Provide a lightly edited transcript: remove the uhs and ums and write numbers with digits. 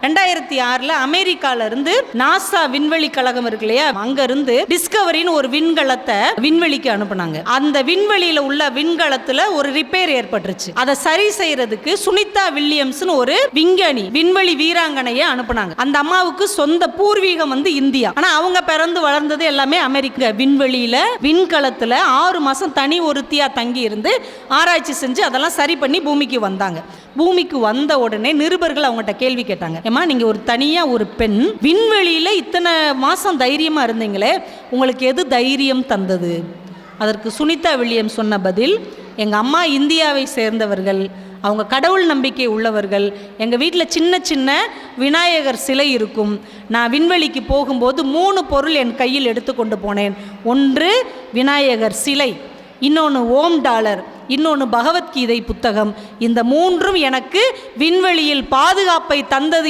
2006 அமெரிக்கால இருந்து நாசா விண்வெளி கழகம் இருக்கு இல்லையா, அங்க இருந்து டிஸ்கவரின்னு ஒரு விண்கலத்தை விண்வெளிக்கு அனுப்புனாங்க. அந்த விண்வெளியில உள்ள விண்கலத்துல ஒரு ரிப்பேர் ஏற்பட்டுருச்சு. அதை சரி செய்யறதுக்கு சுனிதா வில்லியம்ஸ் ஒரு விஞ்ஞானி விண்வெளி வீராங்கனையை அனுப்புனாங்க. அந்த அம்மாவுக்கு சொந்த பூர்வீகம் இந்தியா. ஆனா அவங்க பிறந்து வளர்ந்தது எல்லாமே அமெரிக்கா. விண்வெளியில விண்கலத்துல 6 மாசம் தனி ஒருத்தியா தங்கி இருந்து ஆராய்ச்சி செஞ்சு அதெல்லாம் சரி பண்ணி பூமிக்கு வந்தாங்க. பூமிக்கு வந்த உடனே நிருபர்கள் அவங்ககிட்ட கேள்வி கேட்டாங்க, ஏமா நீங்க ஒரு தனியா ஒரு பெண் விண்வெளியில இத்தனை மாசம் தைரியமா இருந்தீங்களே, உங்களுக்கு எது தைரியம் தந்தது? அதற்கு சுனிதா வில்லியம்ஸ் சொன்ன பதில், எங்க அம்மா இந்தியாவை சேர்ந்தவர்கள், அவங்க கடவுள் நம்பிக்கை உள்ளவர்கள். எங்கள் வீட்டில் சின்ன சின்ன விநாயகர் சிலை இருக்கும். நான் விண்வெளிக்கு போகும்போது 3 பொருள் என் கையில் எடுத்துக்கொண்டு போனேன். ஒன்று விநாயகர் சிலை, இன்னொன்று ஓம் டாலர், இன்னொன்று பகவத்கீதை புத்தகம். இந்த 3ம் எனக்கு விண்வெளியில் பாதுகாப்பை தந்தது